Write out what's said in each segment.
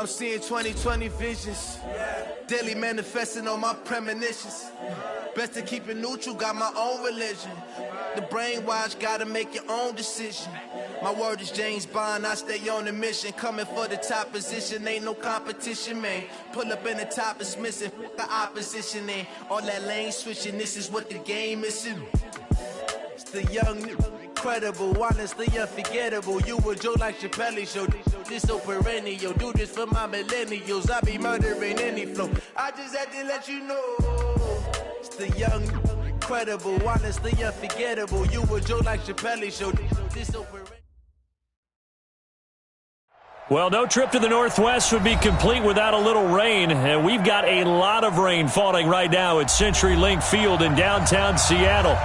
I'm seeing 2020 visions, daily manifesting on my premonitions. Best to keep it neutral, got my own religion. The brainwash, gotta make your own decision. My word is James Bond, I stay on a mission. Coming for the top position, ain't no competition, man. Pull up in the top, it's missing, fuck the opposition, man. All that lane switching, this is what the game is. It's the young, incredible, honestly unforgettable. You a Joe like Chappelle show. This so perennial, do this for my millennials. I be murdering any flow. I just had to let you know. It's the young, incredible, honestly unforgettable. You a Joe like Chappelle show. This so perennial. Well, no trip to the Northwest would be complete without a little rain, and we've got a lot of rain falling right now at CenturyLink Field in downtown Seattle.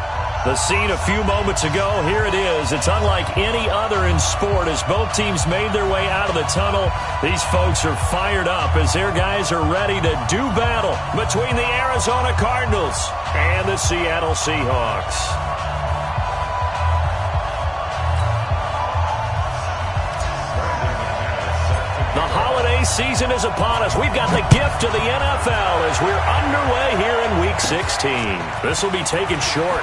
The scene a few moments ago, here it is. It's unlike any other in sport as both teams made their way out of the tunnel. These folks are fired up as their guys are ready to do battle between the Arizona Cardinals and the Seattle Seahawks. The holiday season is upon us. We've got the gift of the NFL as we're underway here in Week 16. This will be taken short.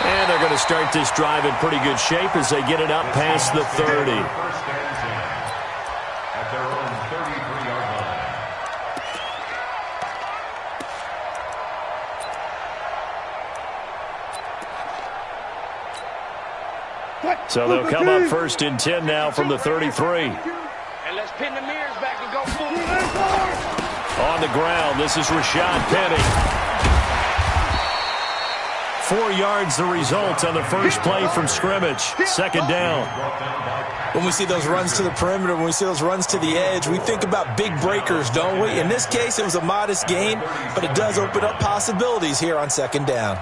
And they're going to start this drive in pretty good shape as they get it up past the 30. At their own 33-yard line. So they'll come up first and 10 now from the 33. And let's pin the mirrors back and go full. On the ground, this is Rashad Penny. 4 yards the result on the first play from scrimmage. Second down. When we see those runs to the perimeter, when we see those runs to the edge, we think about big breakers, don't we? In this case, it was a modest gain, but it does open up possibilities here on second down.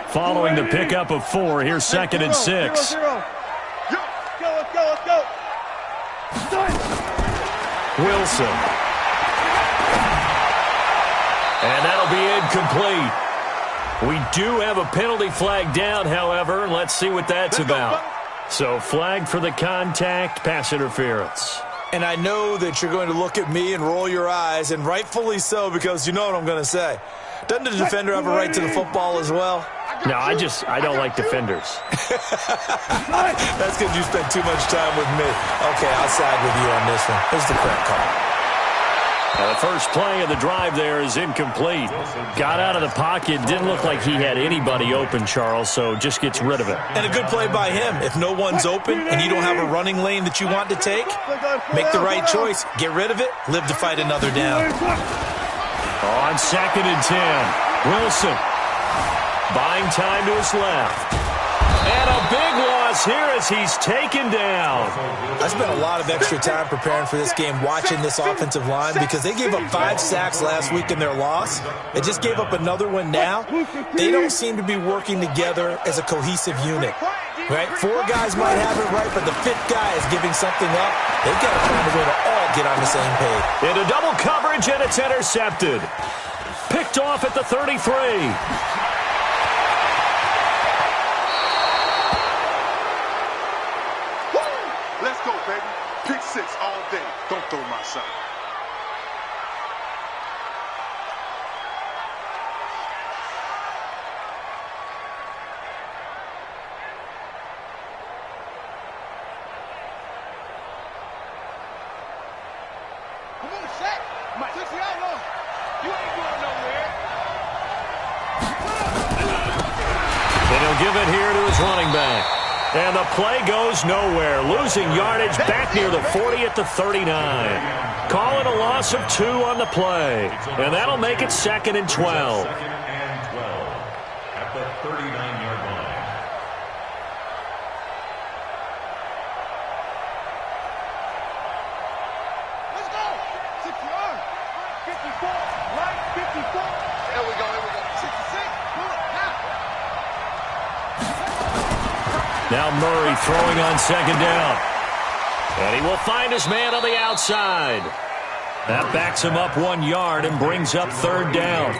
Following the pickup of 4, here's second and 6. Let's go. Wilson. And that'll be incomplete. We do have a penalty flag down, however. Let's see what that's about. So flag for the contact, pass interference. And I know that you're going to look at me and roll your eyes, and rightfully so, because you know what I'm going to say. Doesn't the defender have a right to the football as well? No, I don't like defenders. That's because you spent too much time with me. Okay, I'll side with you on this one. Here's the correct call. Now the first play of the drive there is incomplete. Got out of the pocket. Didn't look like he had anybody open, Charles, so just gets rid of it. And a good play by him. If no one's open and you don't have a running lane that you want to take, make the right choice. Get rid of it. Live to fight another down. On second and 10, Wilson buying time to his left. And a big loss here as he's taken down. I spent a lot of extra time preparing for this game watching this offensive line because they gave up 5 sacks last week in their loss. They just gave up another one now. They don't seem to be working together as a cohesive unit. Right? 4 guys might have it right, but the 5th guy is giving something up. They've got to find a way to all get on the same page. Into double coverage, and it's intercepted. Picked off at the 33. Let's go, baby. Pick 6 all day. Don't throw my shot. Come on, Shaq. My 60 out long. You ain't going nowhere. And he'll give it here to his running back. And the play goes nowhere. Losing yardage back near the 40 at the 39. Call it a loss of 2 on the play. And that'll make it second and 12. Second and 12 at the 39-yard line. Let's go. 60 yards. 54. Right, 54. Here we go. 66. Pull it. Now Murray throwing on second down. And he will find his man on the outside. That backs him up 1 yard and brings up third down.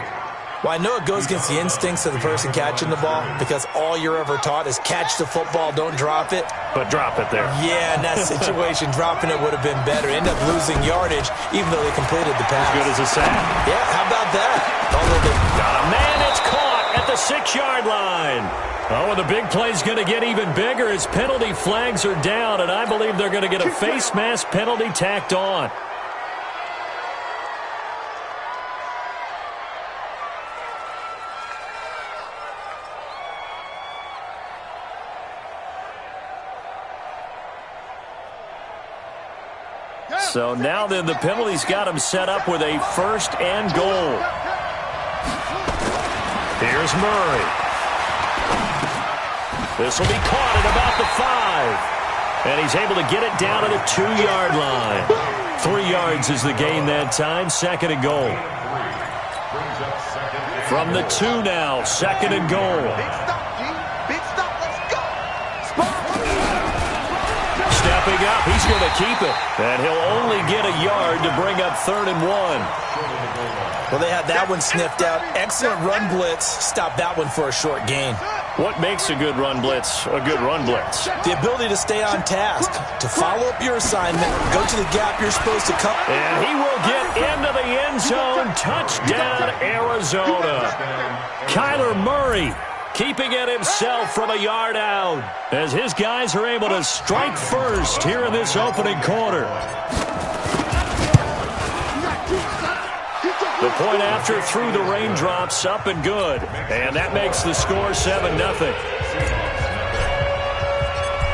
Well, I know it goes against the instincts of the person catching the ball because all you're ever taught is catch the football, don't drop it. But drop it there. Yeah, in that situation, dropping it would have been better. End up losing yardage even though they completed the pass. As good as a sack. Yeah, how about that? Got a man, it's caught at the 6-yard line. Oh, and the big play's going to get even bigger as penalty flags are down, and I believe they're going to get a face mask penalty tacked on. So now then, the penalty's got him set up with a 1st and goal. Here's Murray. This will be caught at about the 5. And he's able to get it down to the 2-yard line. 3 yards is the gain that time. 2nd and goal. From the 2 now, 2nd and goal. Big stop, G. Big stop. Let's go. Stepping up, he's going to keep it. And he'll only get a yard to bring up 3rd and 1. Well, they had that one sniffed out. Excellent run blitz. Stop that one for a short gain. What makes a good run blitz a good run blitz? The ability to stay on task, to follow up your assignment, go to the gap you're supposed to cover. And he will get into the end zone. Touchdown, Arizona. Kyler Murray keeping it himself from a yard out as his guys are able to strike first here in this opening quarter. The point after through the raindrops, up and good. And that makes the score 7-0.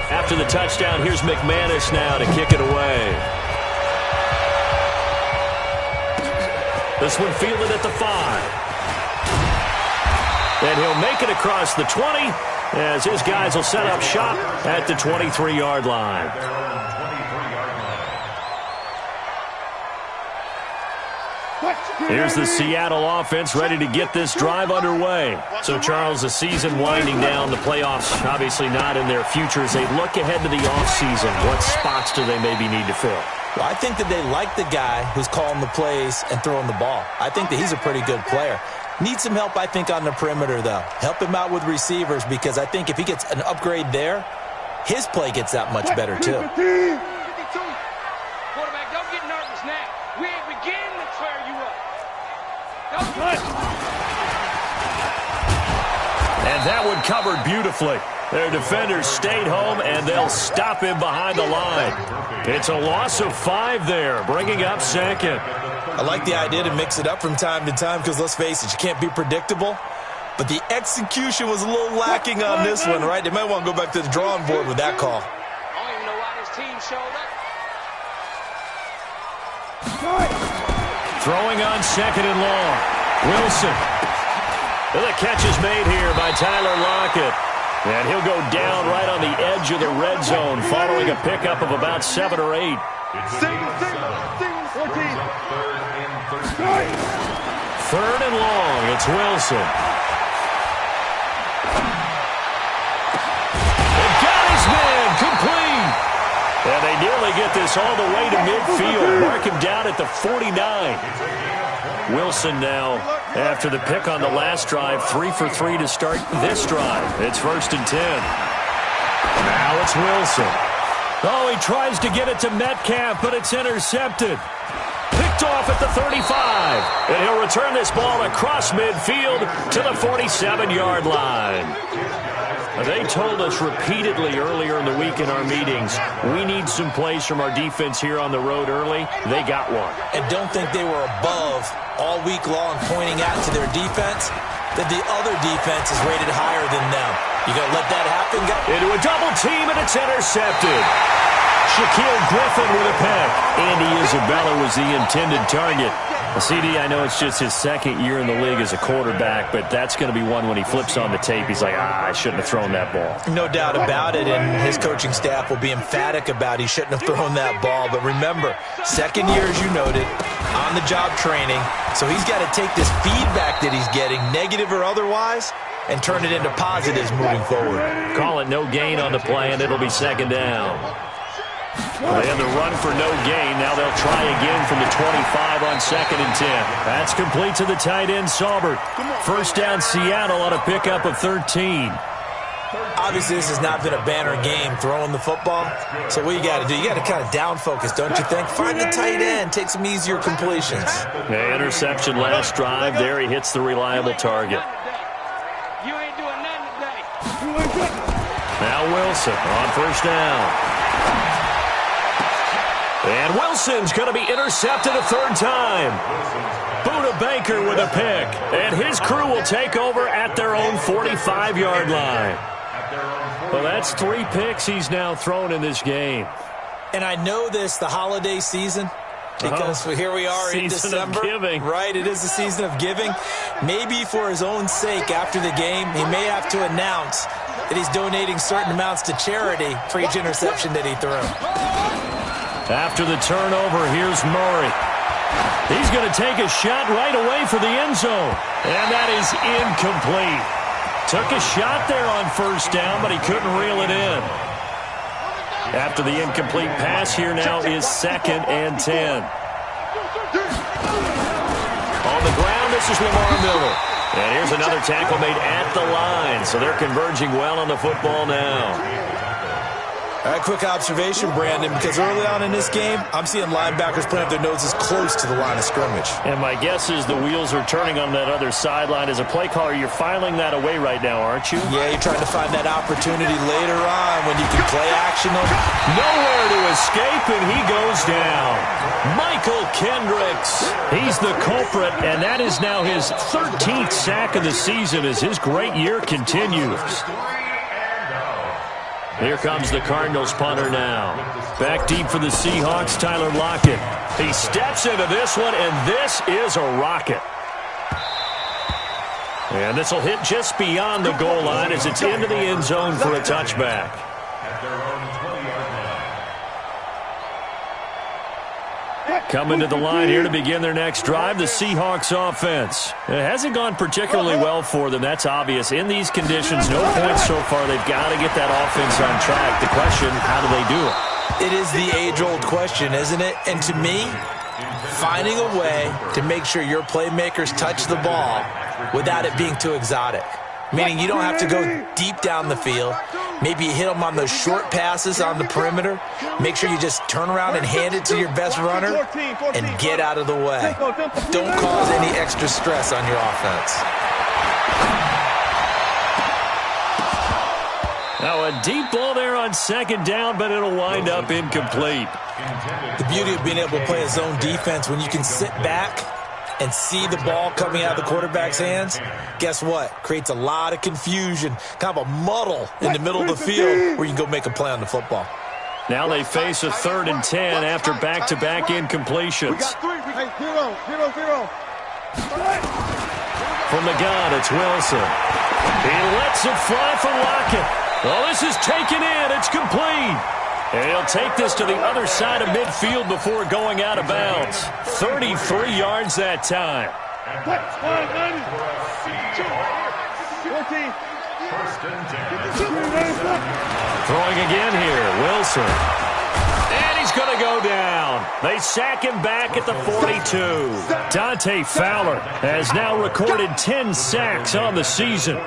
After the touchdown, here's McManus now to kick it away. This one fielded at the 5. And he'll make it across the 20 as his guys will set up shop at the 23-yard line. Here's the Seattle offense ready to get this drive underway. So, Charles, the season winding down, the playoffs obviously not in their future. As they look ahead to the offseason, what spots do they maybe need to fill? Well, I think that they like the guy who's calling the plays and throwing the ball. I think that he's a pretty good player. Needs some help, I think, on the perimeter, though. Help him out with receivers because I think if he gets an upgrade there, his play gets that much better, too. 52. Quarterback, don't get nervous now. We ain't beginning to clear you up. And that one covered beautifully. Their defenders stayed home, and they'll stop him behind the line. It's a loss of 5 there, bringing up 2nd. I like the idea to mix it up from time to time because, let's face it, you can't be predictable. But the execution was a little lacking on this one, right? They might want to go back to the drawing board with that call. I don't even know why this team showed up. Throwing on 2nd and long. Wilson. And the catch is made here by Tyler Lockett. And he'll go down right on the edge of the red zone following a pickup of about 7 or 8. Third and long. It's Wilson. And got his man complete. And they nearly get this all the way to midfield. Mark him down at the 49. Wilson now, after the pick on the last drive, 3 for 3 to start this drive. It's 1st and 10. Now it's Wilson. Oh, he tries to get it to Metcalf, but it's intercepted. Picked off at the 35. And he'll return this ball across midfield to the 47-yard line. They told us repeatedly earlier in the week in our meetings, we need some plays from our defense here on the road early. They got one. And don't think they were above all week long pointing out to their defense that the other defense is rated higher than them. You going to let that happen? Into a double team, and it's intercepted. Shaquille Griffin with a pick. Andy Isabella was the intended target. CD, I know it's just his 2nd year in the league as a quarterback, but that's going to be one when he flips on the tape. He's like, I shouldn't have thrown that ball. No doubt about it, and his coaching staff will be emphatic about he shouldn't have thrown that ball. But remember, 2nd year, as you noted, on-the-job training, so he's got to take this feedback that he's getting, negative or otherwise, and turn it into positives moving forward. Call it no gain on the play, and it'll be 2nd down. Well, they had the run for no gain. Now they'll try again from the 25 on 2nd and 10. That's complete to the tight end, Saubert. First down, Seattle on a pickup of 13. Obviously, this has not been a banner game throwing the football. So what you got to do, you got to kind of down focus, don't you think? Find the tight end, take some easier completions. Yeah, interception last drive. There he hits the reliable target. You ain't doing nothing today. Now Wilson on first down. And Wilson's going to be intercepted a third time. Buda Baker with a pick. And his crew will take over at their own 45-yard line. Well, that's 3 picks he's now thrown in this game. And I know this, the holiday season, because here we are in December. Season of giving. Right, it is the season of giving. Maybe for his own sake after the game, he may have to announce that he's donating certain amounts to charity for each interception that he threw. After the turnover, here's Murray. He's going to take a shot right away for the end zone. And that is incomplete. Took a shot there on first down, but he couldn't reel it in. After the incomplete pass, here now is 2nd and 10. On the ground, this is Lamar Miller. And here's another tackle made at the line. So they're converging well on the football now. All right, quick observation, Brandon, because early on in this game, I'm seeing linebackers putting up their noses close to the line of scrimmage. And my guess is the wheels are turning on that other sideline. As a play caller, you're filing that away right now, aren't you? Yeah, you're trying to find that opportunity later on when you can play action them. Nowhere to escape, and he goes down. Michael Kendricks. He's the culprit, and that is now his 13th sack of the season as his great year continues. Here comes the Cardinals punter now. Back deep for the Seahawks, Tyler Lockett. He steps into this one, and this is a rocket. And this will hit just beyond the goal line as it's into the end zone for a touchback. Coming to the line here to begin their next drive, the Seahawks offense. It hasn't gone particularly well for them, that's obvious. In these conditions, no points so far. They've got to get that offense on track. The question, how do they do it? It is the age-old question, isn't it? And to me, finding a way to make sure your playmakers touch the ball without it being too exotic. Meaning you don't have to go deep down the field. Maybe you hit them on those short passes on the perimeter. Make sure you just turn around and hand it to your best runner and get out of the way. Don't cause any extra stress on your offense. Now a deep ball there on 2nd down, but it'll wind up incomplete. The beauty of being able to play a zone defense when you can sit back and see the ball coming out of the quarterback's hands, guess what? Creates a lot of confusion, kind of a muddle in the middle of the field where you can go make a play on the football. Now they face a 3rd and 10 after back-to-back incompletions. From the gun, it's Wilson. He lets it fly for Lockett. Well, this is taken in. It's complete. And he'll take this to the other side of midfield before going out of bounds. 33 yards that time. Throwing again here, Wilson. And he's going to go down. They sack him back at the 42. Dante Fowler has now recorded 10 sacks on the season.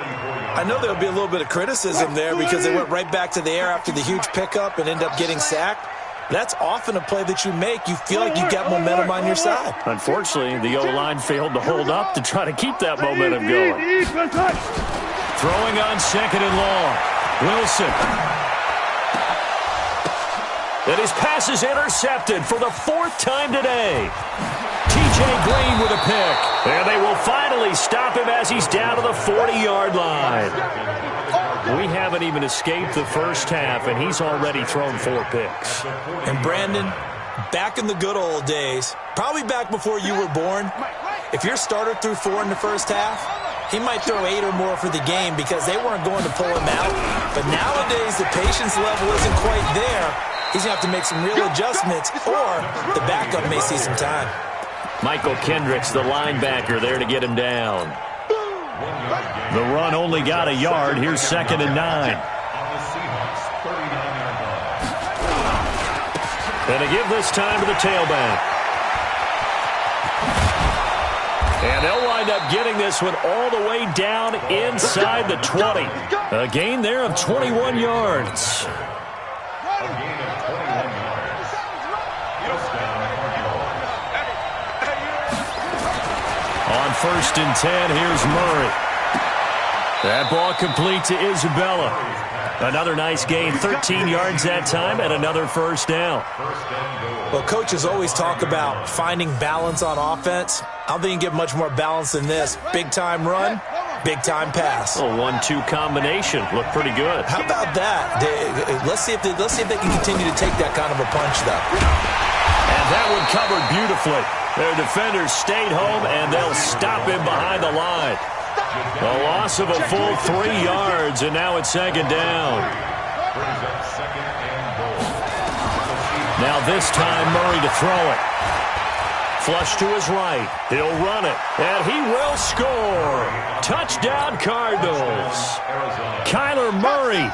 I know there'll be a little bit of criticism there because they went right back to the air after the huge pickup and end up getting sacked. That's often a play that you make. You feel like you've got momentum on your side. Unfortunately, the O-line failed to hold up to try to keep that momentum going. Throwing on 2nd and long. Wilson. And his pass is intercepted for the 4th time today. T.J. Green with a pick. And they will finally stop him as he's down to the 40-yard line. We haven't even escaped the first half, and he's already thrown 4 picks. And Brandon, back in the good old days, probably back before you were born, if your starter threw 4 in the first half, he might throw 8 or more for the game because they weren't going to pull him out. But nowadays, the patience level isn't quite there. He's going to have to make some real adjustments, or the backup may see some time. Michael Kendricks, the linebacker, there to get him down. The run only got a yard. Here's 2nd and 9. And to give this time to the tailback. And they'll wind up getting this one all the way down inside the 20. A gain there of 21 yards. On 1st and 10, here's Murray. That ball complete to Isabella. Another nice gain, 13 yards that time, and another first down. Well, coaches always talk about finding balance on offense. I don't think you can get much more balance than this. Big-time run, big-time pass. A 1-2 combination. Looked pretty good. How about that? Let's see if they can continue to take that kind of a punch, though. And that one covered beautifully. Their defenders stayed home, and they'll stop him behind the line. A loss of a full 3 yards, and now it's 2nd down. Now this time, Murray to throw it. Flush to his right. He'll run it, and he will score. Touchdown, Cardinals. Kyler Murray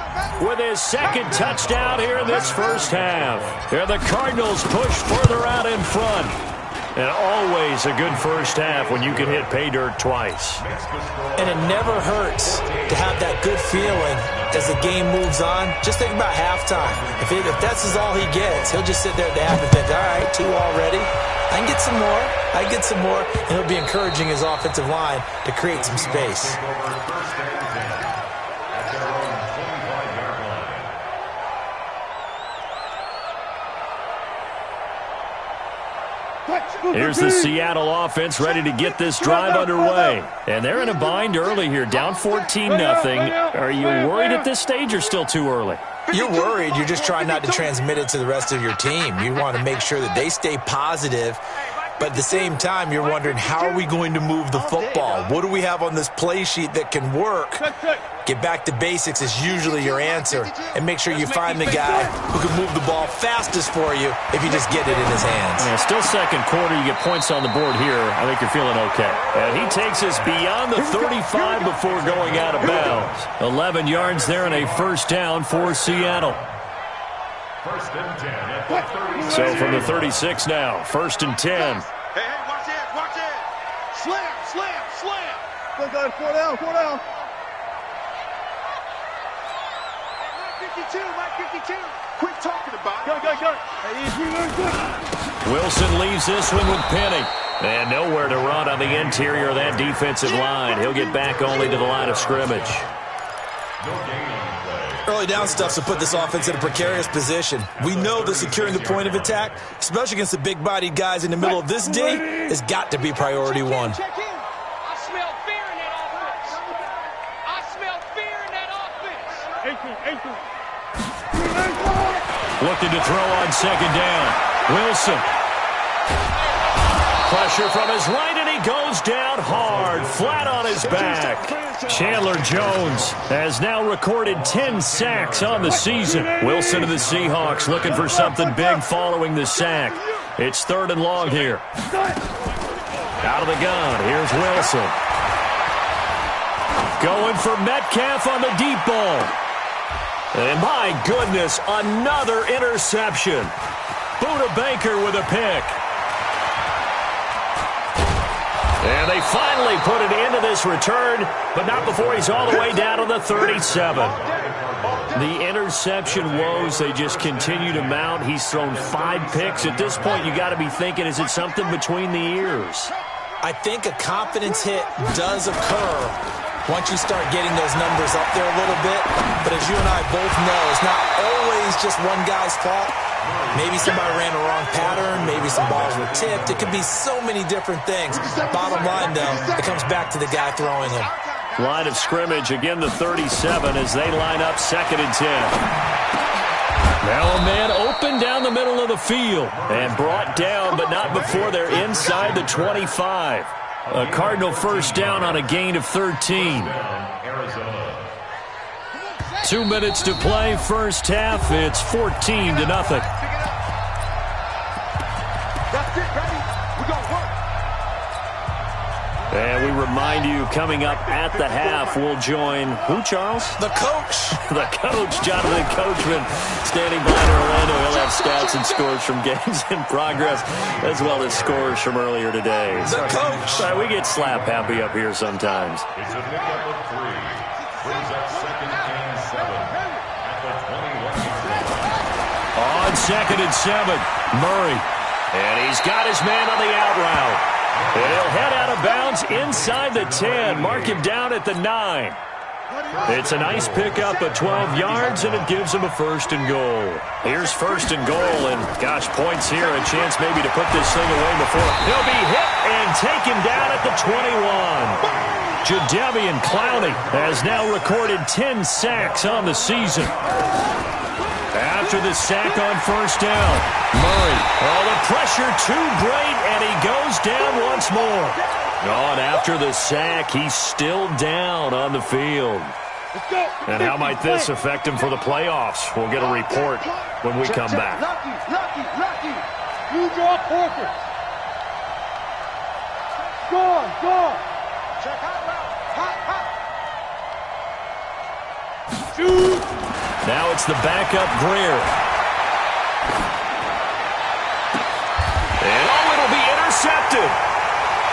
with his 2nd touchdown here in this first half. And the Cardinals push further out in front. And always a good first half when you can hit pay dirt twice. And it never hurts to have that good feeling as the game moves on. Just think about halftime. If that's all he gets, he'll just sit there at the half and think, all right, 2 already. I can get some more. I can get some more. And he'll be encouraging his offensive line to create some space. Here's the Seattle offense ready to get this drive underway. And they're in a bind early here, down 14-0. Are you worried at this stage or still too early? You're worried. You're just trying not to transmit it to the rest of your team. You want to make sure that they stay positive. But at the same time, you're wondering, how are we going to move the football? What do we have on this play sheet that can work? Get back to basics is usually your answer. And make sure you find the guy who can move the ball fastest for you if you just get it in his hands. Yeah, still 2nd quarter. You get points on the board here. I think you're feeling okay. And he takes us beyond the 35 before going out of bounds. 11 yards there and a first down for Seattle. 1st and 10 at the 36. So from the 36 now, 1st and 10. Hey, watch it, watch it. Slam, slam, slam. Good, 4 down, 4 down. Mike 52, Mike 52. Quit talking about it. Go. Wilson leaves this one with Penny. And nowhere to run on the interior of that defensive line. He'll get back only to the line of scrimmage. No gain on the play. Early down stuff to put this offense in a precarious position. We know that securing the point of attack, especially against the big-bodied guys in the middle of this day, has got to be priority 1. I smell fear in that offense. I smell fear in that offense. Looking to throw on 2nd down. Wilson. Pressure from his right, and he goes down hard, flat on his back. Chandler Jones has now recorded 10 sacks on the season. Wilson of the Seahawks looking for something big following the sack. It's 3rd and long here. Out of the gun, here's Wilson. Going for Metcalf on the deep ball. And my goodness, another interception. Buda Baker with a pick. And they finally put it into this return, but not before he's all the way down to the 37. The interception woes, they just continue to mount. He's thrown 5 picks. At this point, you got to be thinking, is it something between the ears? I think a confidence hit does occur once you start getting those numbers up there a little bit. But as you and I both know, it's not always just one guy's fault. Maybe somebody ran a wrong pattern. Maybe some balls were tipped. It could be so many different things. Bottom line, though, it comes back to the guy throwing them. Line of scrimmage, again the 37 as they line up 2nd and 10. Now a man open down the middle of the field and brought down, but not before they're inside the 25. A Cardinal first down on a gain of 13. 2 minutes to play, first half. It's 14-0. That's it, baby. We're going to work. And we remind you, coming up at the half, we'll join who, Charles? The coach. The coach, Jonathan Coachman, standing by in Orlando. He'll have stats and scores from games in progress, as well as scores from earlier today. The coach. We get slap happy up here sometimes. It's a pickup of 3. Brings up 2nd and 7 at the 21. On 2nd and 7, Murray. And he's got his man on the out route. And he'll head out of bounds inside the 10. Mark him down at the 9. It's a nice pickup of 12 yards, and it gives him a 1st and goal. Here's 1st and goal, and gosh, points here. A chance maybe to put this thing away before he'll be hit and taken down at the 21. Jadeveon Clowney has now recorded 10 sacks on the season. After the sack on 1st down, Murray. Oh, the pressure too great, and he goes down once more. Oh, and after the sack, he's still down on the field. And how might this affect him for the playoffs? We'll get a report when we come back. Lucky. You draw corporate. Go. Check out route. Hot. Shoot. Now it's the backup Greer. And it'll be intercepted.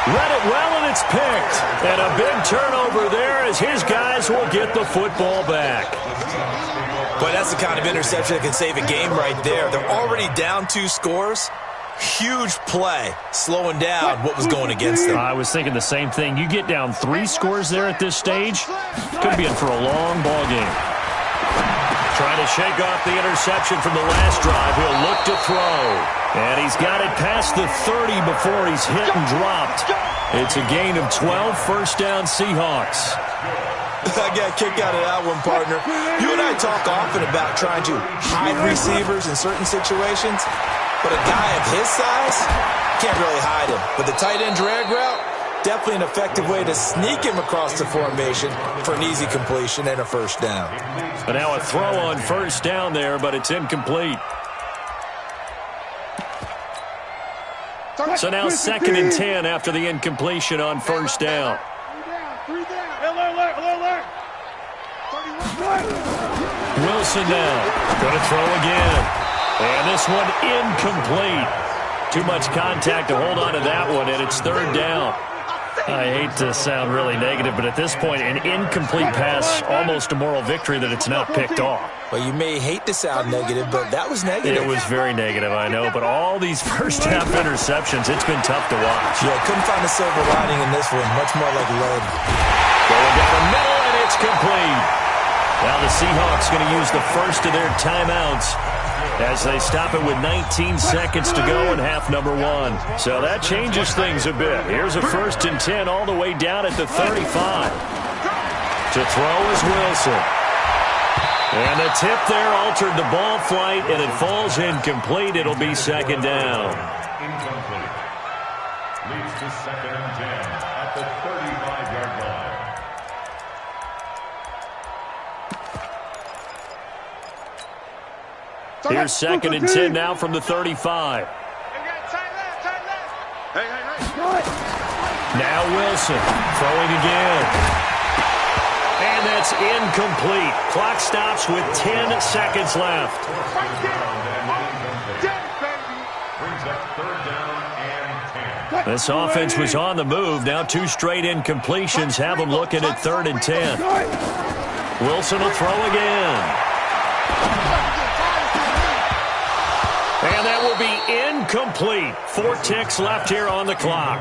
Read it well, and it's picked. And a big turnover there as his guys will get the football back. Boy, that's the kind of interception that can save a game right there. They're already down 2 scores. Huge play, slowing down what was going against them. I was thinking the same thing. You get down 3 scores there at this stage, could be in for a long ball game. Trying to shake off the interception from the last drive. He'll look to throw. And he's got it past the 30 before he's hit and dropped. It's a gain of 12, 1st down Seahawks. I got a kick out of that one, partner. You and I talk often about trying to hide receivers in certain situations, but a guy of his size can't really hide him. But the tight end drag route, definitely an effective way to sneak him across the formation for an easy completion and a 1st down. But now a throw on 1st down there, but it's incomplete. So now 2nd and 10 after the incompletion on 1st down. 3 down. Alert. Wilson now going to throw again. And this one incomplete. Too much contact to hold on to that one, and it's 3rd down. I hate to sound really negative, but at this point, an incomplete pass, almost a moral victory that it's not picked off. Well, you may hate to sound negative, but that was negative. It was very negative, I know, but all these first-half interceptions, it's been tough to watch. Yeah, couldn't find a silver lining in this one. Much more like lead. Going down the middle, and it's complete. Now the Seahawks going to use the first of their timeouts as they stop it with 19 seconds to go in half number 1. So that changes things a bit. Here's a 1st and 10 all the way down at the 35. To throw is Wilson. And the tip there altered the ball flight, and it falls incomplete. It'll be 2nd down. Incomplete. Leads to 2nd and 10 at the 35-yard line. Here's 2nd and 10 now from the 35. Now Wilson throwing again. And that's incomplete. Clock stops with 10 seconds left. Brings up 3rd down and 10. This offense was on the move. Now 2 straight incompletions have them looking at 3rd and 10. Wilson will throw again. And that will be incomplete. 4 ticks left here on the clock.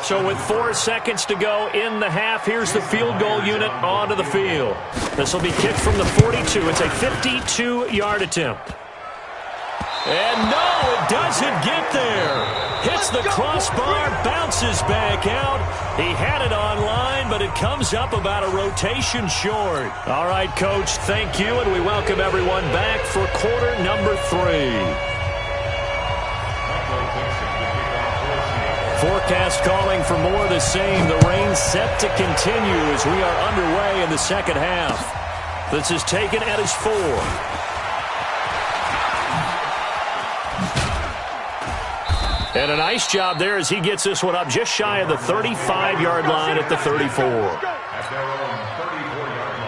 So with 4 seconds to go in the half, here's the field goal unit onto the field. This will be kicked from the 42. It's a 52-yard attempt. And no, it doesn't get there. Hits the crossbar, bounces back out. He had it online, but it comes up about a rotation short. All right, Coach, thank you, and we welcome everyone back for quarter number 3. Forecast calling for more of the same. The rain set to continue as we are underway in the second half. This is taken at his 4. And a nice job there as he gets this one up just shy of the 35-yard line at the 34. At their own 34-yard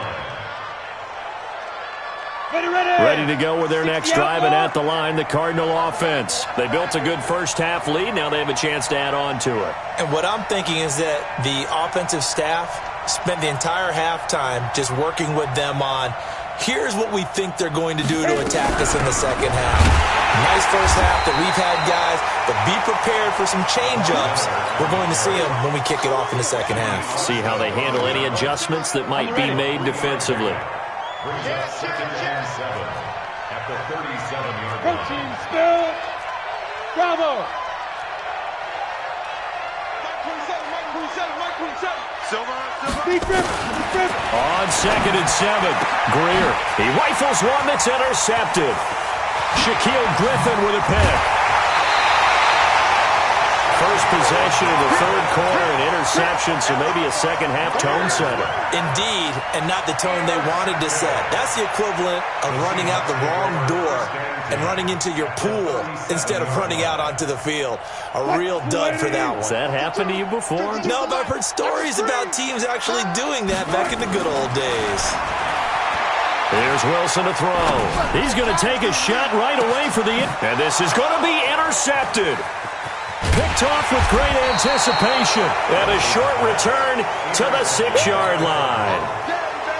line. Ready to go with their next drive, and at the line, the Cardinal offense. They built a good first-half lead. Now they have a chance to add on to it. And what I'm thinking is that the offensive staff spent the entire halftime just working with them on, here's what we think they're going to do to attack us in the second half. Nice first half that we've had, guys, but be prepared for some change-ups. We're going to see them when we kick it off in the second half. See how they handle any adjustments that might be made defensively. Brings up second and 7 at the 37-yard line. Coaching still. Bravo. On 2nd and 7, Greer. He rifles one that's intercepted. Shaquille Griffin with a pick. First possession of the third quarter, an interception, so maybe a second-half tone setter. Indeed, and not the tone they wanted to set. That's the equivalent of running out the wrong door and running into your pool instead of running out onto the field. A real dud for that one. Has that happened to you before? No, but I've heard stories about teams actually doing that back in the good old days. Here's Wilson to throw. He's going to take a shot right away for the... And this is going to be intercepted. Picked off with great anticipation. And a short return to the 6-yard line.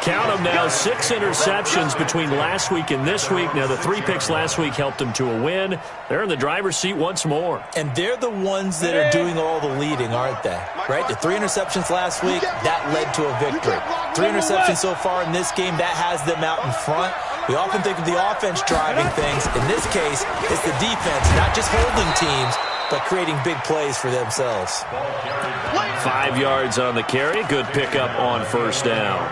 Count them now, 6 interceptions between last week and this week. Now, the 3 picks last week helped them to a win. They're in the driver's seat once more. And they're the ones that are doing all the leading, aren't they? Right? The 3 interceptions last week, that led to a victory. 3 interceptions so far in this game, that has them out in front. We often think of the offense driving things. In this case, it's the defense, not just holding teams, but creating big plays for themselves. 5 yards on the carry. Good pickup on first down.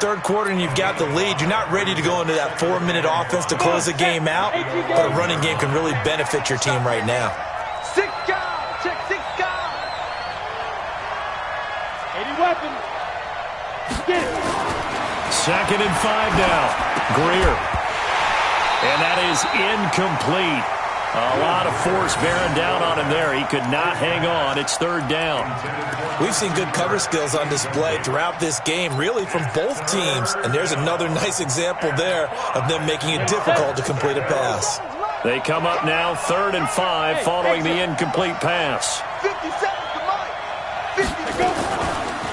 Third quarter and you've got the lead. You're not ready to go into that 4-minute offense to close the game out, but a running game can really benefit your team right now. 6 guys. Check 6 guys. 80 weapons. Get it. 2nd and 5 now. Greer. And that is incomplete. A lot of force bearing down on him there. He could not hang on. It's 3rd down. We've seen good cover skills on display throughout this game, really from both teams. And there's another nice example there of them making it difficult to complete a pass. They come up now 3rd and 5 following the incomplete pass. 50 seconds to mine. 50 to go.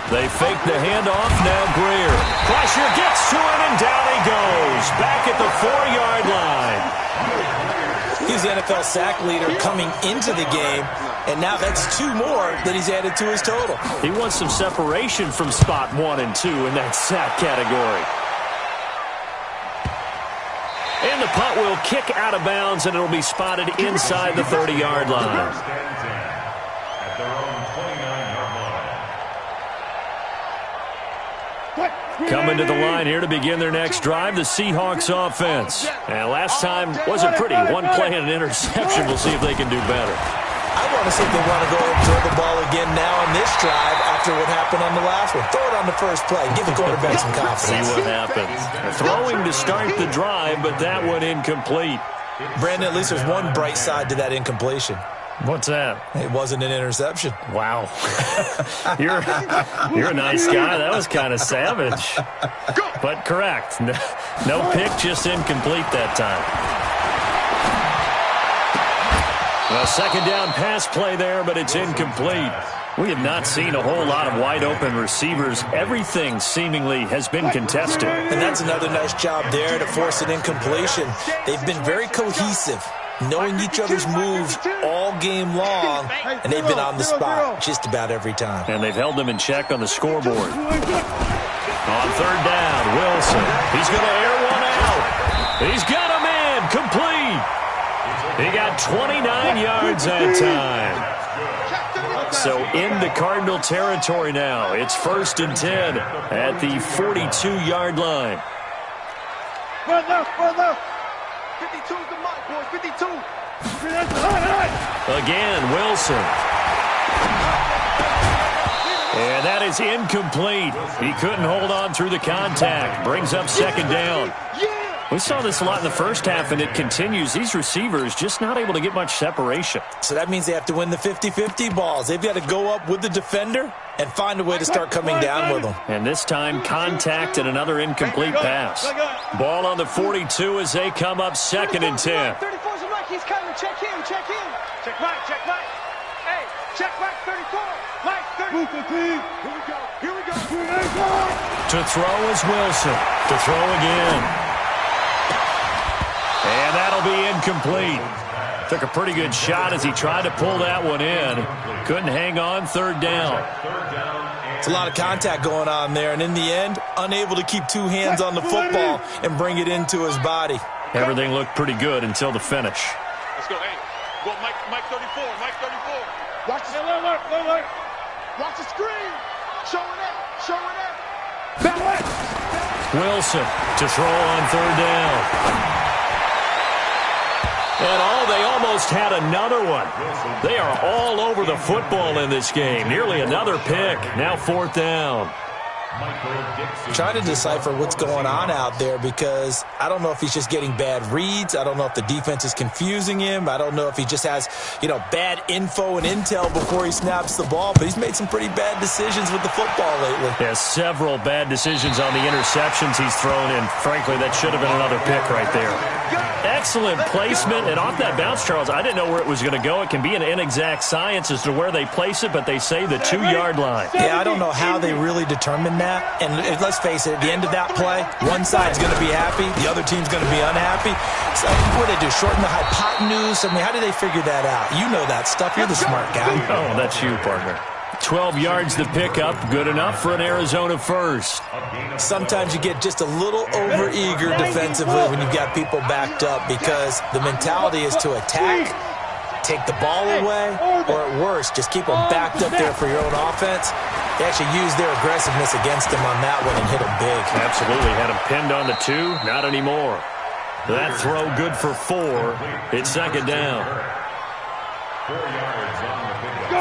They fake the handoff. Now Greer. Pressure gets to him and down he goes. Back at the 4-yard line. He's the NFL sack leader coming into the game, and now that's 2 more that he's added to his total. He wants some separation from spot 1 and 2 in that sack category. And the punt will kick out of bounds, and it'll be spotted inside the 30-yard line. At their own 29-yard line. Coming to the line here to begin their next drive, the Seahawks offense. And last time wasn't pretty. 1 play and an interception. We'll see if they can do better. I want to see if they want to go and throw the ball again now on this drive after what happened on the last one. Throw it on the first play. Give the quarterback some confidence. See what happens. Throwing to start the drive, but that one incomplete. Brandon, at least there's one bright side to that incompletion. What's that? It wasn't an interception. Wow. You're a nice guy. That was kind of savage. But correct. No pick, just incomplete that time. A 2nd down pass play there, but it's incomplete. We have not seen a whole lot of wide-open receivers. Everything seemingly has been contested. And that's another nice job there to force an incompletion. They've been very cohesive, knowing each other's moves all game long, and they've been on the spot just about every time. And they've held them in check on the scoreboard. On 3rd down, Wilson. He's going to air one out. He's got a man complete. He got 29 yards that time. So into Cardinal territory now. It's 1st and 10 at the 42-yard line. Run left. 52 is the mark, boys. 52. Again, Wilson. And that is incomplete. He couldn't hold on through the contact. Brings up 2nd down. We saw this a lot in the first half, and it continues. These receivers just not able to get much separation. So that means they have to win the 50-50 balls. They've got to go up with the defender and find a way to start coming down with them. And this time, contact and another incomplete pass. Ball on the 42 as they come up 2nd and 10. 34's right. He's coming. Check him. Check him. Check right. Check right. Hey, check right 34. Right 30. Here we go. Here we go. To throw is Wilson. To throw again. And that'll be incomplete. Took a pretty good shot as he tried to pull that one in. Couldn't hang on. 3rd down. It's a lot of contact going on there, and in the end, unable to keep 2 hands on the football and bring it into his body. Everything looked pretty good until the finish. Let's go. Hey, go Mike 34. Mike 34. Watch the alert. Watch the screen. Showing up. Wilson to throw on 3rd down. And they almost had another one. They are all over the football in this game. Nearly another pick. Now 4th down. Trying to decipher what's going on out there because I don't know if he's just getting bad reads. I don't know if the defense is confusing him. I don't know if he just has, bad info and intel before he snaps the ball. But he's made some pretty bad decisions with the football lately. Yeah, several bad decisions on the interceptions he's thrown, and frankly, that should have been another pick right there. Excellent placement, and off that bounce, Charles, I didn't know where it was going to go. It can be an inexact science as to where they place it, but they say the 2-yard line. Yeah, I don't know how they really determine that. And let's face it, at the end of that play, one side's going to be happy, the other team's going to be unhappy. So what do they do, shorten the hypotenuse? I mean, how do they figure that out? You know that stuff. You're the smart guy. Oh, that's you, partner. 12 yards to pick up, good enough for an Arizona first. Sometimes you get just a little over-eager defensively when you've got people backed up because the mentality is to attack, take the ball away, or at worst, just keep them backed up there for your own offense. They actually used their aggressiveness against him on that one and hit him big. Absolutely. Had him pinned on the 2. Not anymore. That throw good for 4. It's 2nd down.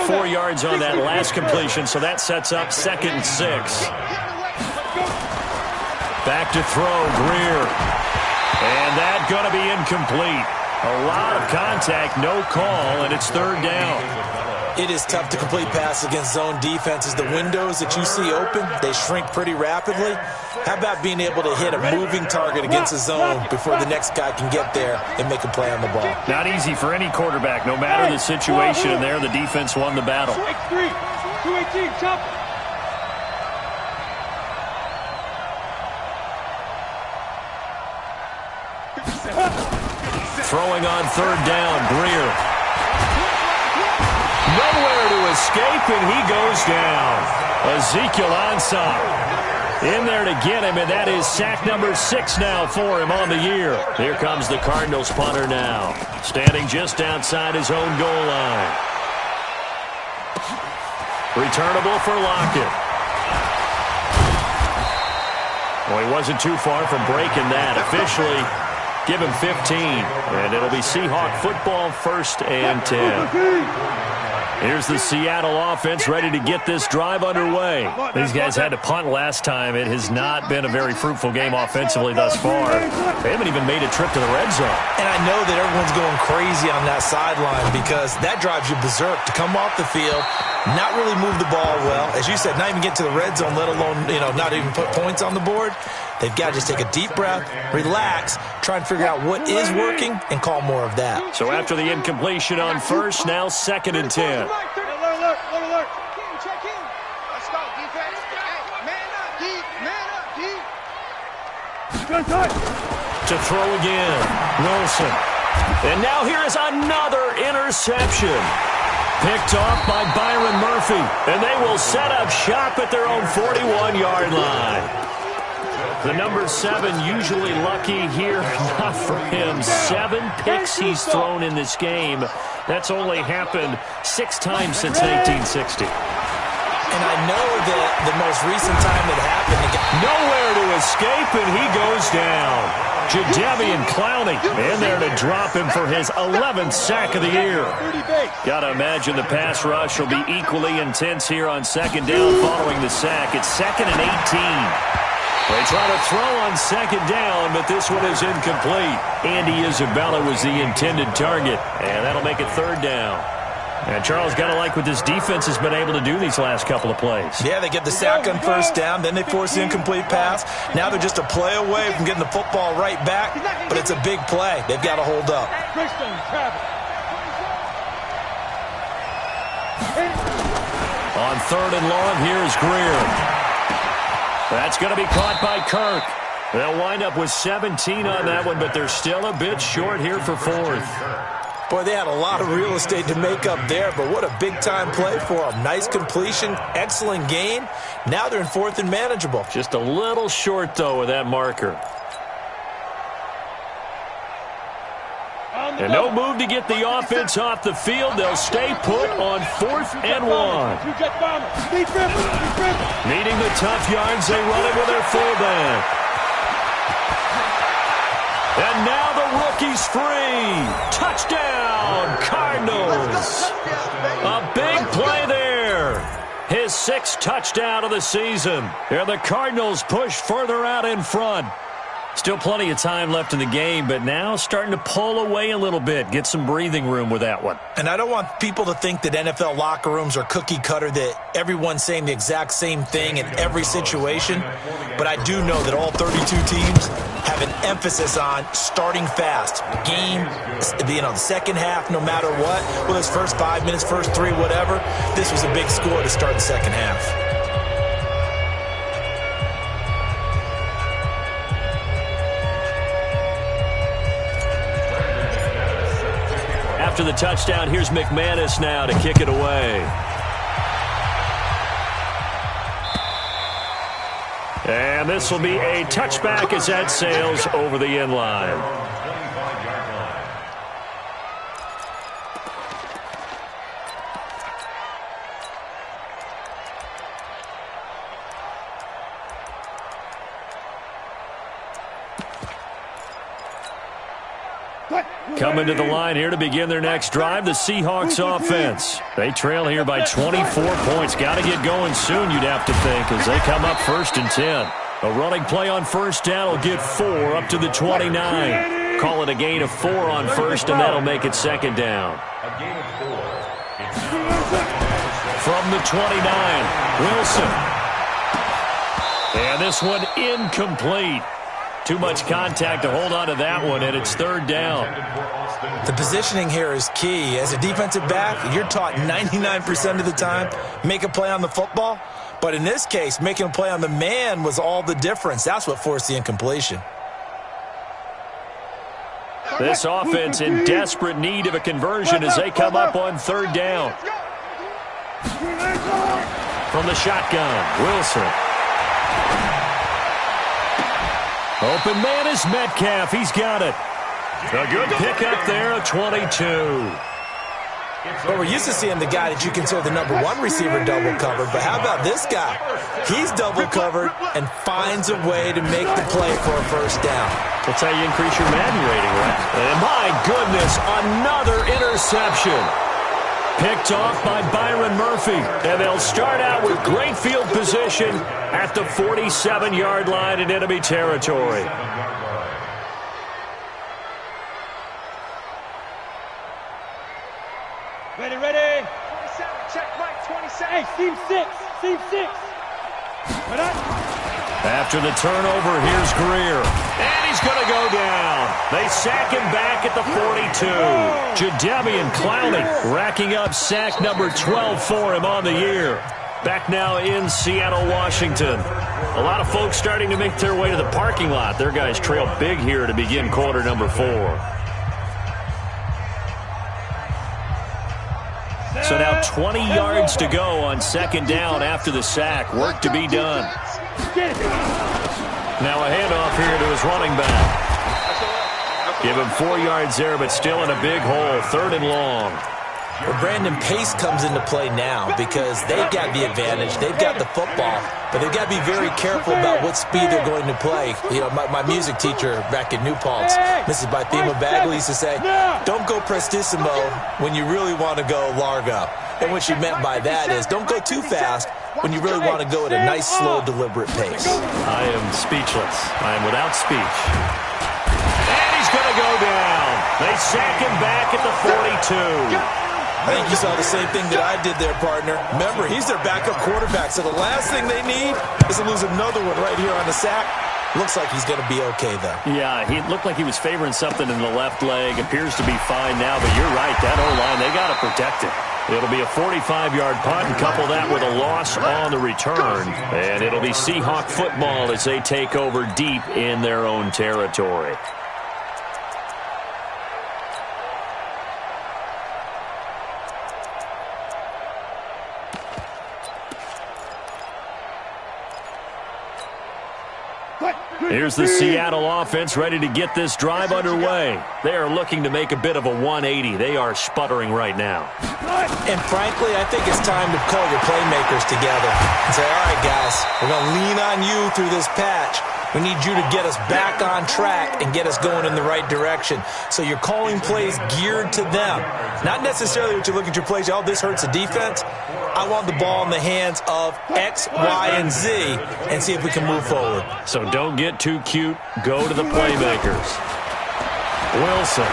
4 yards on that last completion, so that sets up 2nd and 6. Back to throw, Greer. And that going to be incomplete. A lot of contact, no call, and it's 3rd down. It is tough to complete passes against zone defenses. The windows that you see open, they shrink pretty rapidly. How about being able to hit a moving target against a zone before the next guy can get there and make a play on the ball? Not easy for any quarterback. No matter the situation in there, the defense won the battle. 218, chop. Throwing on 3rd down, Greer. Nowhere to escape, and he goes down. Ezekiel Ansah in there to get him, and that is sack number 6 now for him on the year. Here comes the Cardinals punter now, standing just outside his own goal line. Returnable for Lockett. Well, he wasn't too far from breaking that. Officially, give him 15, and it'll be Seahawk football, 1st and 10. Here's the Seattle offense ready to get this drive underway. These guys had to punt last time. It has not been a very fruitful game offensively thus far. They haven't even made a trip to the red zone. And I know that everyone's going crazy on that sideline because that drives you berserk to come off the field, not really move the ball well. As you said, not even get to the red zone, let alone, not even put points on the board. They've got to just take a deep breath, relax, try and figure out what is working, and call more of that. So after the incompletion on 1st, now 2nd and 10. Alert. Check in. Let's go, defense. Hey, man up, D. To throw again, Wilson. And now here is another interception. Picked off by Byron Murphy. And they will set up shop at their own 41-yard line. The number 7 usually lucky here, not for him. 7 picks he's thrown in this game. That's only happened 6 times since 1960. And I know that the most recent time it happened, nowhere to escape, and he goes down. Jadeveon Clowney in there to drop him for his 11th sack of the year. Got to imagine the pass rush will be equally intense here on 2nd down following the sack. It's 2nd and 18. They try to throw on second down, but this one is incomplete. Andy Isabella was the intended target, and that'll make it third down. And Charles, got to like what this defense has been able to do these last couple of plays. Yeah, they get the sack on first down, then they force the incomplete pass. Now they're just a play away from getting the football right back, but it's a big play. They've got to hold up. On third and long, here's Greer. That's going to be caught by Kirk. They'll wind up with 17 on that one, but they're still a bit short here for fourth. Boy, they had a lot of real estate to make up there, but what a big-time play for them. Nice completion, excellent gain. Now they're in fourth and manageable. Just a little short, though, with that marker. And no move to get the offense off the field. They'll stay put on fourth and one. Needing the tough yards, they run it with their fullback. And now the rookie's free. Touchdown, Cardinals. A big play there. His sixth touchdown of the season. And the Cardinals push further out in front. Still plenty of time left in the game, but now starting to pull away a little bit. Get some breathing room with that one. And I don't want people to think that NFL locker rooms are cookie cutter, that everyone's saying the exact same thing in every situation. But I do know that all 32 teams have an emphasis on starting fast. Game, the second half, no matter what. Whether it's first 5 minutes, first 3, whatever. This was a big score to start the second half. After the touchdown, here's McManus now to kick it away. And this will be a touchback as that sails over the end line. Coming to the line here to begin their next drive, the Seahawks offense. They trail here by 24 points. Got to get going soon, you'd have to think, as they come up first and 10. A running play on first down will get 4 up to the 29. Call it a gain of 4 on first, and that'll make it second down. From the 29, Wilson. And this one incomplete. Too much contact to hold on to that one, and it's third down. The positioning here is key. As a defensive back, you're taught 99% of the time, make a play on the football. But in this case, making a play on the man was all the difference. That's what forced the incompletion. This offense in desperate need of a conversion as they come up on third down. From the shotgun, Wilson. Open man is Metcalf. He's got it. A good pickup there, a 22. Well, we're used to seeing the guy that you consider the number 1 receiver double covered, but how about this guy? He's double covered and finds a way to make the play for a first down. That's how you increase your Madden rating, right? And my goodness, another interception. Picked off by Byron Murphy. And they'll start out with great field position at the 47-yard line in enemy territory. Ready. 27, check Mike, 27. Hey, Steve 6. After the turnover, here's Greer. And he's going to go down. They sack him back at the 42. Jadeveon Clowney racking up sack number 12 for him on the year. Back now in Seattle, Washington. A lot of folks starting to make their way to the parking lot. Their guys trail big here to begin quarter number 4. So now 20 yards to go on second down after the sack. Work to be done. Now a handoff here to his running back. Give him 4 yards there, but still in a big hole. Third and long. Well, Brandon, pace comes into play now because they've got the advantage. They've got the football, but they've got to be very careful about what speed they're going to play. You know, my music teacher back in New Paltz, Mrs. Bythema Bagley, used to say, don't go prestissimo when you really want to go largo. And what she meant by that is don't go too fast when you really want to go at a nice, slow, deliberate pace. I am speechless. I am without speech. And he's going to go down. They sack him back at the 42. I think you saw the same thing that I did there, partner. Remember, he's their backup quarterback, so the last thing they need is to lose another one right here on the sack. Looks like he's going to be okay, though. Yeah, he looked like he was favoring something in the left leg. Appears to be fine now, but you're right. That O-line, they got to protect it. It'll be a 45-yard punt, and couple that with a loss on the return. And it'll be Seahawk football as they take over deep in their own territory. Here's the Seattle offense ready to get this drive underway. They are looking to make a bit of a 180. They are sputtering right now. And frankly, I think it's time to call your playmakers together and say, all right, guys, we're going to lean on you through this patch. We need you to get us back on track and get us going in the right direction. So you're calling plays geared to them. Not necessarily what you look at your plays, oh, this hurts the defense. I want the ball in the hands of X, Y, and Z and see if we can move forward. So don't get too cute. Go to the playmakers. Wilson.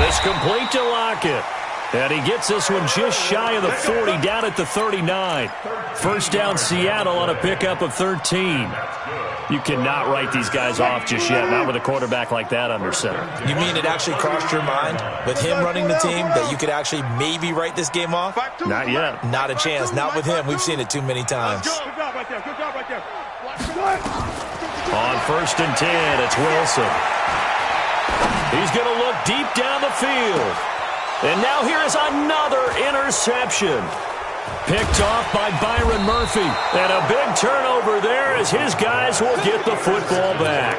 It's complete to Lockett. And he gets this one just shy of the 40, down at the 39. First down Seattle on a pickup of 13. You cannot write these guys off just yet, not with a quarterback like that under center. You mean it actually crossed your mind with him running the team that you could actually maybe write this game off? Not yet. Not a chance. Not with him. We've seen it too many times. On 1st and 10, it's Wilson. He's going to look deep down the field. And now here is another interception. Picked off by Byron Murphy. And a big turnover there as his guys will get the football back.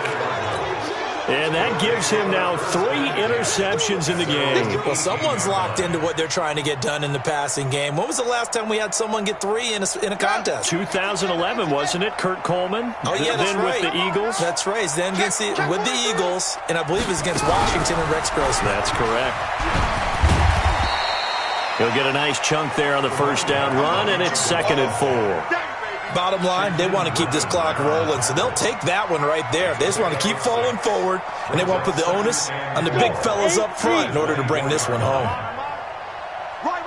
And that gives him now 3 interceptions in the game. Well, someone's locked into what they're trying to get done in the passing game. When was the last time we had someone get 3 in a contest? 2011, wasn't it? Kurt Coleman? Oh, yeah, that's then right. With the Eagles? That's right. Then with the Eagles, and I believe it's against Washington and Rex Grossman. That's correct. He'll get a nice chunk there on the first down run, and it's 2nd and 4. Bottom line, they want to keep this clock rolling, so they'll take that one right there. They just want to keep falling forward, and they won't put the onus on the big fellas up front in order to bring this one home. Right.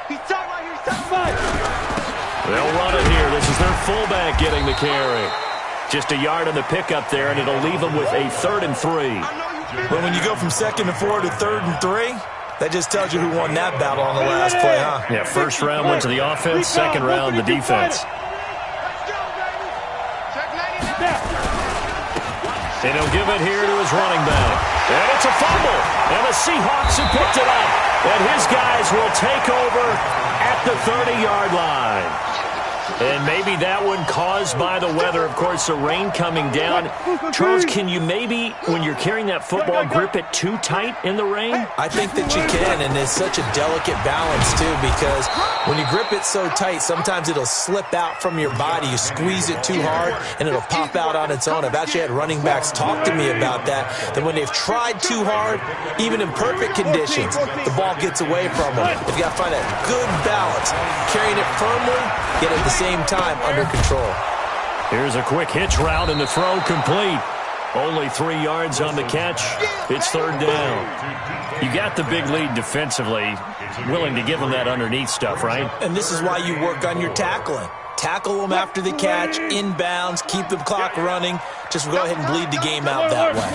He's tight right here. He's tight. They'll run it here. This is their fullback getting the carry. Just a yard on the pickup there, and it'll leave them with a 3rd and 3. But when you go from 2nd and 4 to 3rd and 3, that just tells you who won that battle on the last play, huh? Yeah, first round went to the offense, second round the defense. And he'll give it here to his running back. And it's a fumble. And the Seahawks have picked it up. And his guys will take over at the 30-yard line. And maybe that one caused by the weather. Of course, the rain coming down. Charles, can you maybe, when you're carrying that football, grip it too tight in the rain? I think that you can, and it's such a delicate balance, too, because when you grip it so tight, sometimes it'll slip out from your body. You squeeze it too hard, and it'll pop out on its own. I've actually had running backs talk to me about that when they've tried too hard, even in perfect conditions, the ball gets away from them. They've got to find that good balance, carrying it firmly, yet at the same time under control. Here's a quick hitch route and the throw complete. Only 3 yards on the catch. It's 3rd down. You got the big lead defensively. Willing to give them that underneath stuff, right? And this is why you work on your tackling. Tackle them after the catch, inbounds, keep the clock running. Just go ahead and bleed the game out that way.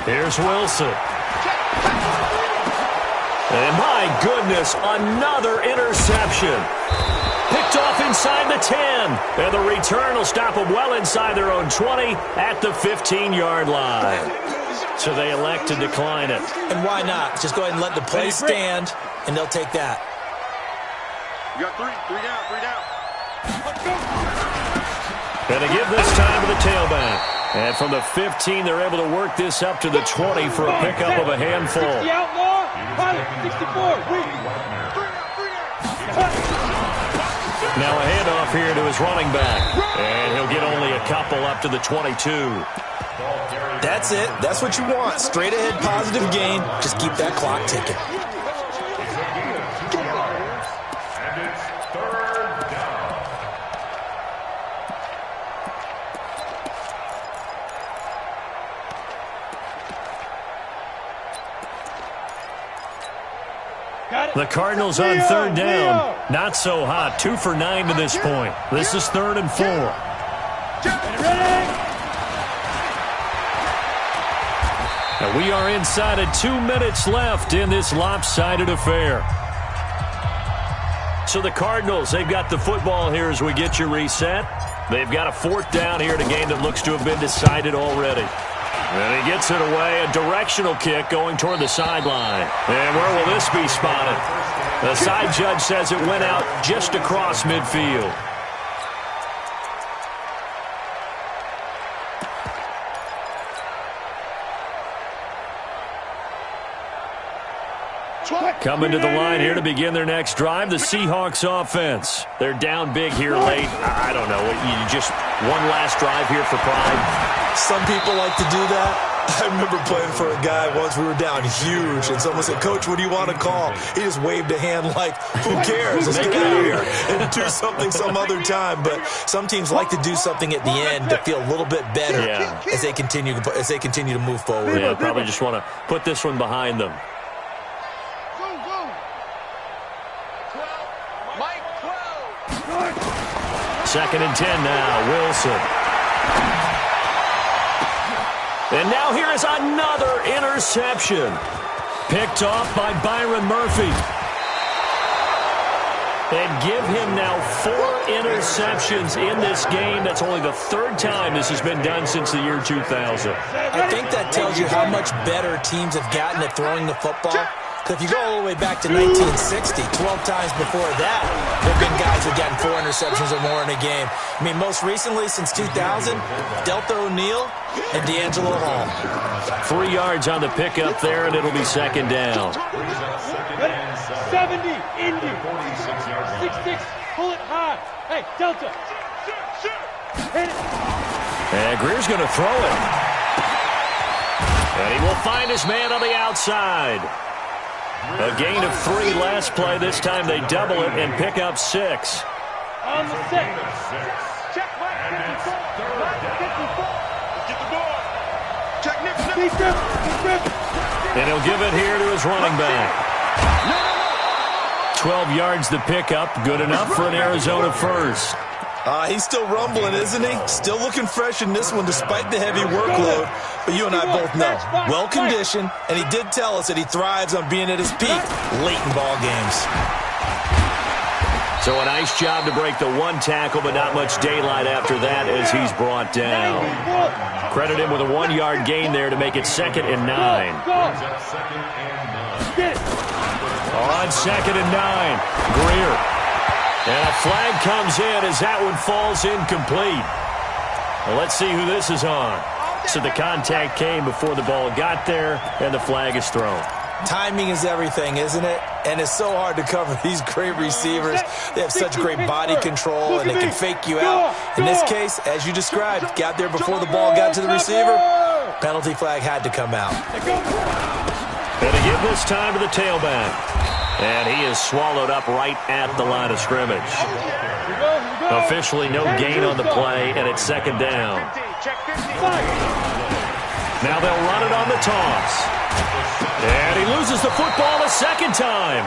Here's Wilson. And my goodness, another interception. Picked off inside the 10. And the return will stop them well inside their own 20 at the 15-yard line. So they elect to decline it. And why not? Just go ahead and let the play stand, and they'll take that. You got 3 down. And they give this time to the tailback. And from the 15, they're able to work this up to the 20 for a pickup of a handful. 60 outlaw, pilot, 64, Now a handoff here to his running back. And he'll get only a couple up to the 22. That's it. That's what you want. Straight ahead, positive gain. Just keep that clock ticking. The Cardinals on third down. Not so hot. 2 for 9 to this point. This is 3rd and 4. And we are inside of 2 minutes left in this lopsided affair. So the Cardinals, they've got the football here as we get you reset. They've got a 4th down here in a game that looks to have been decided already. And he gets it away, a directional kick going toward the sideline. And where will this be spotted? The side judge says it went out just across midfield. Coming to the line here to begin their next drive, the Seahawks offense. They're down big here late. I don't know. You just one last drive here for pride. Some people like to do that. I remember playing for a guy once. We were down huge, and someone said, "Coach, what do you want to call?" He just waved a hand like, "Who cares? Let's get out of here and do something some other time." But some teams like to do something at the end to feel a little bit better as they continue to move forward. Yeah, probably just want to put this one behind them. Second and 10 now, Wilson. And now here is another interception. Picked off by Byron Murphy. And give him now 4 interceptions in this game. That's only the 3rd time this has been done since the year 2000. I think that tells you how much better teams have gotten at throwing the football. Because if you go all the way back to 1960, 12 times before that, there have been guys who have gotten 4 interceptions or more in a game. I mean, most recently, since 2000, Delta O'Neal and D'Angelo Hall. 3 yards on the pickup there, and it'll be 2nd down. 70, Indy. 6-6, pull it high. Hey, Delta. Hit it. And Greer's going to throw it. And he will find his man on the outside. A gain of 3 last play. This time they double it and pick up 6. On the set. Check Mike 54. Mike 54. Get the ball. Check Nick. And he'll give it here to his running back. 12 yards the pickup. Good enough for an Arizona first. He's still rumbling, isn't he? Still looking fresh in this one despite the heavy workload. But you and I both know, well-conditioned, and he did tell us that he thrives on being at his peak late in ball games. So a nice job to break the 1 tackle, but not much daylight after that as he's brought down. Credit him with a 1-yard gain there to make it 2nd and 9. On 2nd and 9, Greer. And a flag comes in as that one falls incomplete. Well, let's see who this is on. So the contact came before the ball got there, and the flag is thrown. Timing is everything, isn't it? And it's so hard to cover these great receivers. They have such great body control, and they can fake you out. In this case, as you described, got there before the ball got to the receiver. Penalty flag had to come out. And to give this time to the tailback. And he is swallowed up right at the line of scrimmage. Officially no gain on the play, and it's 2nd down. Now they'll run it on the toss. And he loses the football a 2nd time.